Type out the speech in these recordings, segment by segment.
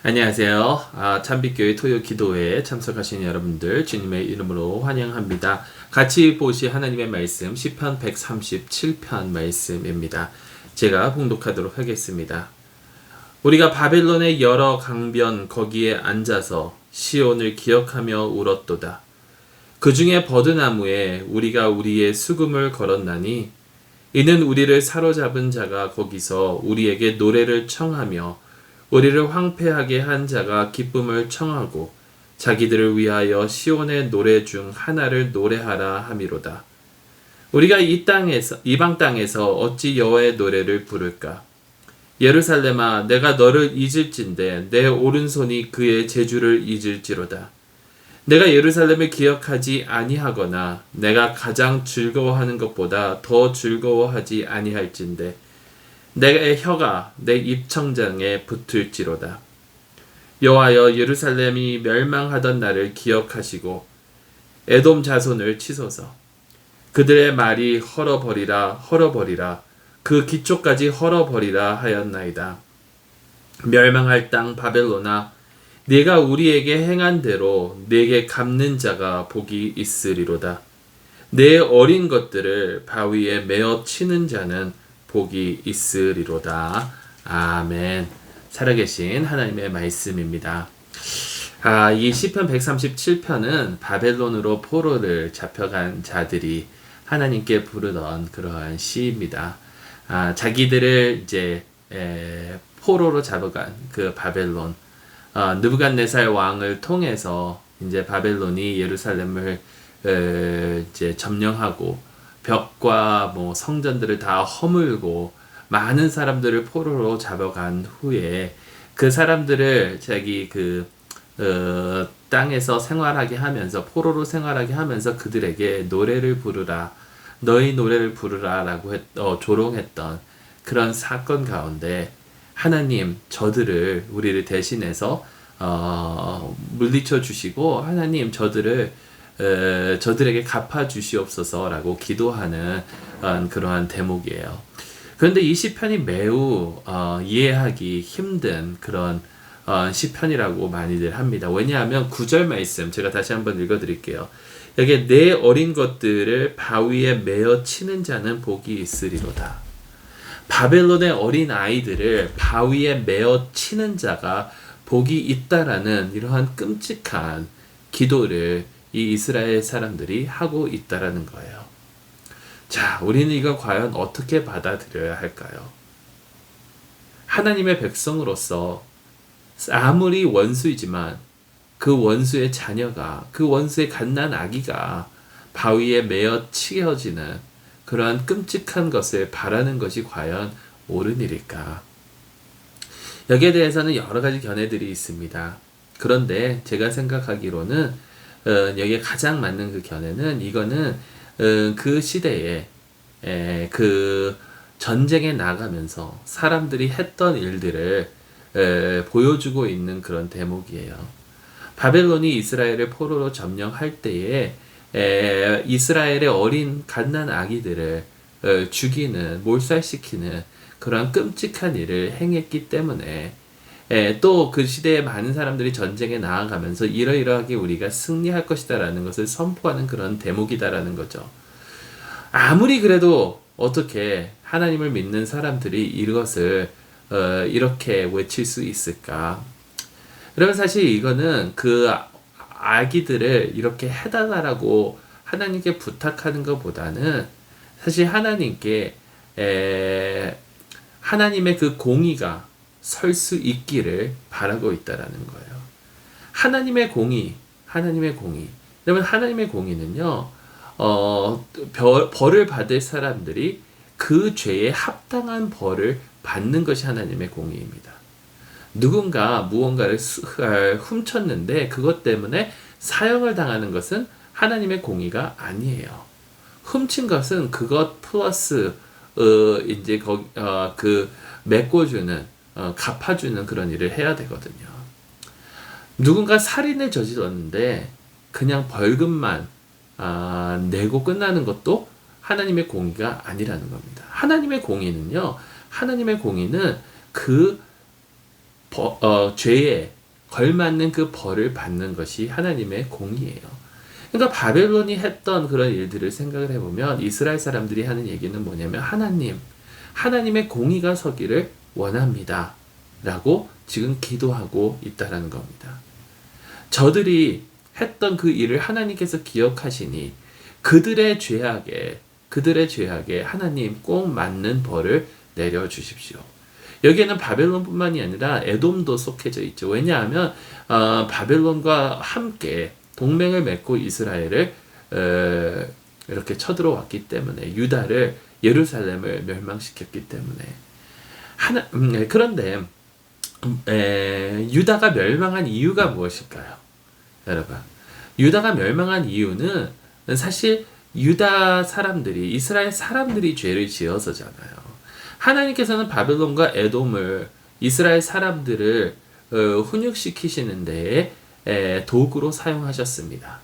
안녕하세요. 참빛교회 토요 기도회에 참석하신 여러분들 주님의 이름으로 환영합니다. 같이 보실 하나님의 말씀 시편 137편 말씀입니다. 제가 봉독하도록 하겠습니다. 우리가 바벨론의 여러 강변 거기에 앉아서 시온을 기억하며 울었도다. 그 중에 버드나무에 우리가 우리의 수금을 걸었나니 이는 우리를 사로잡은 자가 거기서 우리에게 노래를 청하며 우리를 황폐하게 한 자가 기쁨을 청하고 자기들을 위하여 시온의 노래 중 하나를 노래하라 함이로다. 우리가 이방 땅에서 어찌 여호와의 노래를 부를까? 예루살렘아, 내가 너를 잊을진대 내 오른손이 그의 제주를 잊을지로다. 내가 예루살렘을 기억하지 아니하거나 내가 가장 즐거워하는 것보다 더 즐거워하지 아니할진대 내 혀가 내 입천장에 붙을지로다. 여호와여, 예루살렘이 멸망하던 날을 기억하시고 에돔 자손을 치소서. 그들의 말이 헐어버리라 헐어버리라 그 기초까지 헐어버리라 하였나이다. 멸망할 땅 바벨론아, 네가 우리에게 행한 대로 네게 갚는 자가 복이 있으리로다. 내 어린 것들을 바위에 메어 치는 자는 복이 있으리로다. 아멘. 살아계신 하나님의 말씀입니다. 이 시편 137편은 바벨론으로 포로를 잡혀간 자들이 하나님께 부르던 그러한 시입니다. 자기들을 이제 포로로 잡아간 그 바벨론, 느부갓네살 왕을 통해서 이제 바벨론이 예루살렘을 이제 점령하고 벽과 성전들을 다 허물고 많은 사람들을 포로로 잡아간 후에 그 사람들을 자기 땅에서 생활하게 하면서 포로로 생활하게 하면서 그들에게 노래를 부르라, 너희 노래를 부르라 라고 조롱했던 그런 사건 가운데 하나님 저들을 우리를 대신해서 물리쳐 주시고 하나님 저들에게 갚아 주시옵소서라고 기도하는 그러한 대목이에요. 그런데 이 시편이 매우 이해하기 힘든 그런 시편이라고 많이들 합니다. 왜냐하면 9절 말씀 제가 다시 한번 읽어드릴게요. 여기에 내 어린 것들을 바위에 메어 치는 자는 복이 있으리로다. 바벨론의 어린 아이들을 바위에 메어 치는 자가 복이 있다라는 이러한 끔찍한 기도를 이 이스라엘 사람들이 하고 있다라는 거예요. 자, 우리는 이걸 과연 어떻게 받아들여야 할까요? 하나님의 백성으로서 아무리 원수이지만 그 원수의 자녀가, 그 원수의 갓난 아기가 바위에 메어 치여지는 그러한 끔찍한 것을 바라는 것이 과연 옳은 일일까? 여기에 대해서는 여러 가지 견해들이 있습니다. 그런데 제가 생각하기로는 여기에 가장 맞는 그 견해는 이거는 그 시대에 그 전쟁에 나가면서 사람들이 했던 일들을 보여주고 있는 그런 대목이에요. 바벨론이 이스라엘을 포로로 점령할 때에 이스라엘의 어린 갓난 아기들을 죽이는, 몰살시키는 그런 끔찍한 일을 행했기 때문에 또 그 시대에 많은 사람들이 전쟁에 나아가면서 이러이러하게 우리가 승리할 것이다라는 것을 선포하는 그런 대목이다라는 거죠. 아무리 그래도 어떻게 하나님을 믿는 사람들이 이것을 이렇게 외칠 수 있을까? 그러면 사실 이거는 그 아기들을 이렇게 해달라고 하나님께 부탁하는 것보다는 사실 하나님께 하나님의 그 공의가 설 수 있기를 바라고 있다라는 거예요. 하나님의 공의. 그러면 하나님의 공의는요, 벌을 받을 사람들이 그 죄에 합당한 벌을 받는 것이 하나님의 공의입니다. 누군가 무언가를 훔쳤는데 그것 때문에 사형을 당하는 것은 하나님의 공의가 아니에요. 훔친 것은 그것 플러스 이제 그 메꿔주는 갚아주는 그런 일을 해야 되거든요. 누군가 살인을 저질렀는데 그냥 벌금만 내고 끝나는 것도 하나님의 공의가 아니라는 겁니다. 하나님의 공의는 그 죄에 걸맞는 그 벌을 받는 것이 하나님의 공의예요. 그러니까 바벨론이 했던 그런 일들을 생각을 해보면 이스라엘 사람들이 하는 얘기는 뭐냐면 하나님의 공의가 서기를 원합니다. 라고 지금 기도하고 있다는 겁니다. 저들이 했던 그 일을 하나님께서 기억하시니 그들의 죄악에 하나님 꼭 맞는 벌을 내려주십시오. 여기에는 바벨론뿐만이 아니라 에돔도 속해져 있죠. 왜냐하면 바벨론과 함께 동맹을 맺고 이스라엘을 이렇게 쳐들어왔기 때문에 유다를 예루살렘을 멸망시켰기 때문에 그런데 유다가 멸망한 이유가 무엇일까요? 여러분, 유다가 멸망한 이유는 사실 유다 사람들이 이스라엘 사람들이 죄를 지어서잖아요. 하나님께서는 바벨론과 에돔을 이스라엘 사람들을 훈육시키시는 데에 도구로 사용하셨습니다.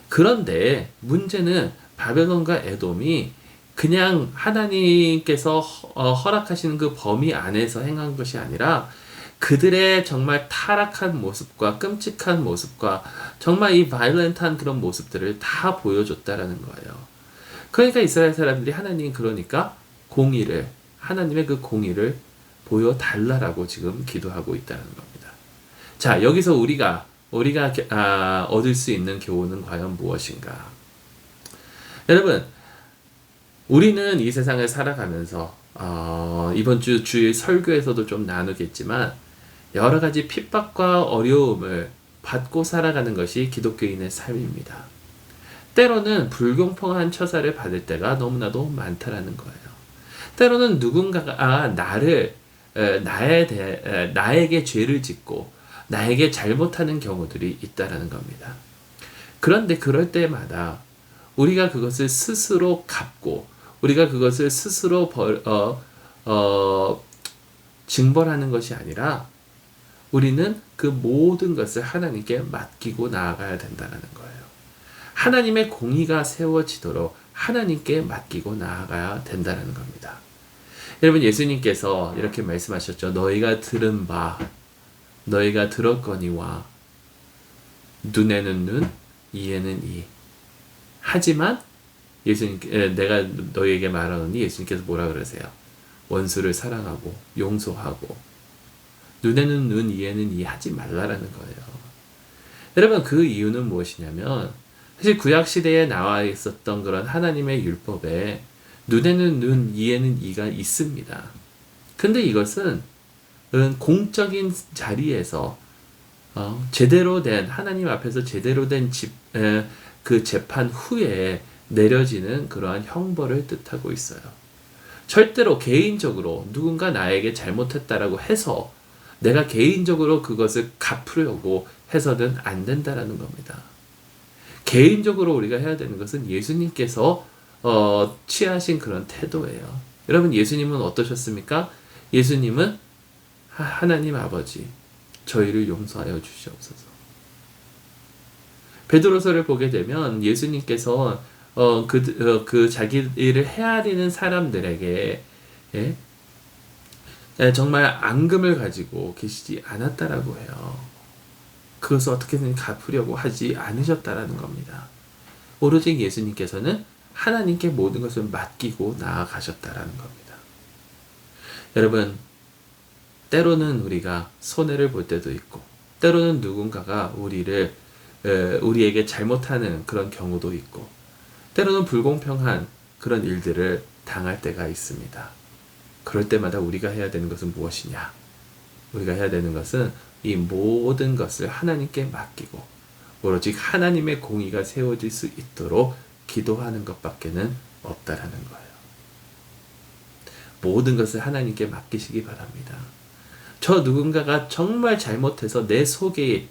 그런데 문제는 바벨론과 에돔이 그냥 하나님께서 허락하시는 그 범위 안에서 행한 것이 아니라 그들의 정말 타락한 모습과 끔찍한 모습과 정말 이 바이올렌트한 그런 모습들을 다 보여줬다라는 거예요. 그러니까 이스라엘 사람들이 그러니까 하나님의 그 공의를 보여달라라고 지금 기도하고 있다는 겁니다. 자, 여기서 우리가 얻을 수 있는 교훈은 과연 무엇인가? 여러분, 우리는 이 세상을 살아가면서 이번 주일 설교에서도 좀 나누겠지만 여러 가지 핍박과 어려움을 받고 살아가는 것이 기독교인의 삶입니다. 때로는 불공평한 처사를 받을 때가 너무나도 많다라는 거예요. 때로는 누군가가 나에게 죄를 짓고 나에게 잘못하는 경우들이 있다라는 겁니다. 그런데 그럴 때마다 우리가 그것을 스스로 갚고 우리가 그것을 스스로 징벌하는 것이 아니라 우리는 그 모든 것을 하나님께 맡기고 나아가야 된다는 거예요. 하나님의 공의가 세워지도록 하나님께 맡기고 나아가야 된다는 겁니다. 여러분, 예수님께서 이렇게 말씀하셨죠. 너희가 들은 바 너희가 들었거니와 눈에는 눈, 이에는 이. 하지만 내가 너희에게 말하노니 예수님께서 뭐라 그러세요? 원수를 사랑하고 용서하고 눈에는 눈, 이에는 이 하지 말라라는 거예요. 여러분, 그 이유는 무엇이냐면 사실 구약시대에 나와 있었던 그런 하나님의 율법에 눈에는 눈, 이에는 이가 있습니다. 근데 이것은 공적인 자리에서 제대로 된 하나님 앞에서 제대로 된 그 재판 후에 내려지는 그러한 형벌을 뜻하고 있어요. 절대로 개인적으로 누군가 나에게 잘못했다라고 해서 내가 개인적으로 그것을 갚으려고 해서는 안 된다라는 겁니다. 개인적으로 우리가 해야 되는 것은 예수님께서 취하신 그런 태도예요. 여러분, 예수님은 어떠셨습니까? 예수님은 하나님 아버지, 저희를 용서하여 주시옵소서. 베드로서를 보게 되면 예수님께서 자기 일을 헤아리는 사람들에게 정말 앙금을 가지고 계시지 않았다라고 해요. 그것을 어떻게든 갚으려고 하지 않으셨다라는 겁니다. 오로지 예수님께서는 하나님께 모든 것을 맡기고 나아가셨다라는 겁니다. 여러분, 때로는 우리가 손해를 볼 때도 있고 때로는 누군가가 우리에게 잘못하는 그런 경우도 있고 때로는 불공평한 그런 일들을 당할 때가 있습니다. 그럴 때마다 우리가 해야 되는 것은 무엇이냐? 우리가 해야 되는 것은 이 모든 것을 하나님께 맡기고 오로지 하나님의 공의가 세워질 수 있도록 기도하는 것밖에는 없다라는 거예요. 모든 것을 하나님께 맡기시기 바랍니다. 저 누군가가 정말 잘못해서 내 속에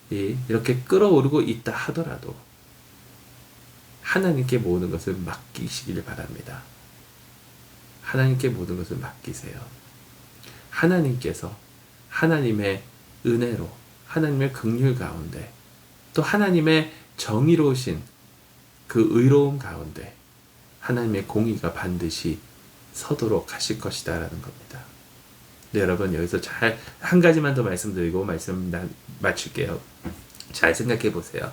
이렇게 끓어오르고 있다 하더라도 하나님께 모든 것을 맡기시길 바랍니다. 하나님께 모든 것을 맡기세요. 하나님께서 하나님의 은혜로 하나님의 긍휼 가운데 또 하나님의 정의로우신 그 의로움 가운데 하나님의 공의가 반드시 서도록 하실 것이다라는 겁니다. 네, 여러분 여기서 잘 한 가지만 더 말씀드리고 마칠게요. 잘 생각해 보세요.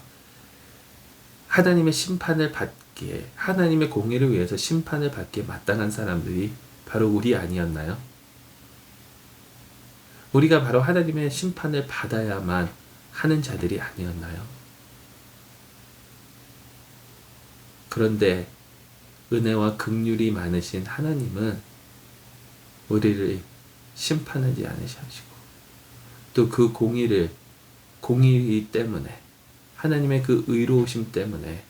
하나님의 심판을 받기에, 하나님의 공의를 위해서 심판을 받기에 마땅한 사람들이 바로 우리 아니었나요? 우리가 바로 하나님의 심판을 받아야만 하는 자들이 아니었나요? 그런데 은혜와 긍휼이 많으신 하나님은 우리를 심판하지 않으시고, 또 그 공의 때문에, 하나님의 그 의로우심 때문에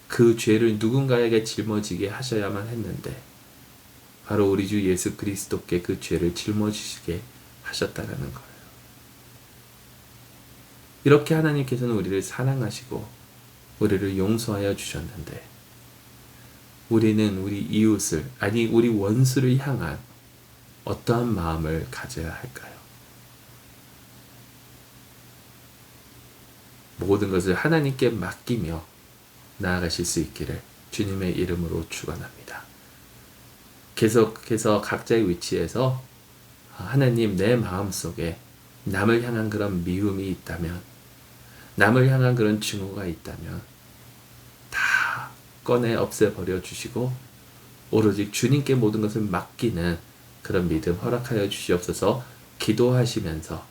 그 죄를 누군가에게 짊어지게 하셔야만 했는데, 바로 우리 주 예수 그리스도께 그 죄를 짊어지시게 하셨다라는 거예요. 이렇게 하나님께서는 우리를 사랑하시고 우리를 용서하여 주셨는데, 우리는 우리 이웃을, 아니 우리 원수를 향한 어떠한 마음을 가져야 할까요? 모든 것을 하나님께 맡기며 나아가실 수 있기를 주님의 이름으로 축원합니다. 계속해서 각자의 위치에서 하나님, 내 마음속에 남을 향한 그런 미움이 있다면, 남을 향한 그런 증오가 있다면 다 꺼내 없애버려 주시고 오로지 주님께 모든 것을 맡기는 그런 믿음 허락하여 주시옵소서. 기도하시면서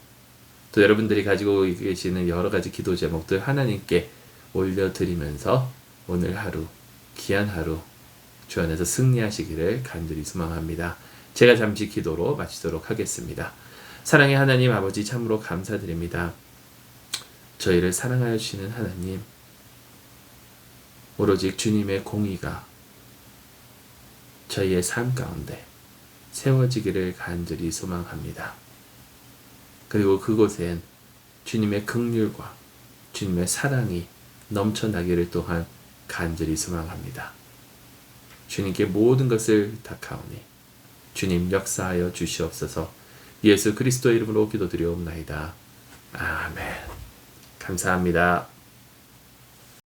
또 여러분들이 가지고 계시는 여러 가지 기도 제목들 하나님께 올려드리면서 오늘 하루, 귀한 하루 주 안에서 승리하시기를 간절히 소망합니다. 제가 잠시 기도로 마치도록 하겠습니다. 사랑의 하나님 아버지, 참으로 감사드립니다. 저희를 사랑하여 주시는 하나님, 오로지 주님의 공의가 저희의 삶 가운데 세워지기를 간절히 소망합니다. 그리고 그곳엔 주님의 긍휼과 주님의 사랑이 넘쳐나기를 또한 간절히 소망합니다. 주님께 모든 것을 부탁하오니 주님 역사하여 주시옵소서. 예수 그리스도의 이름으로 기도드리옵나이다. 아멘. 감사합니다.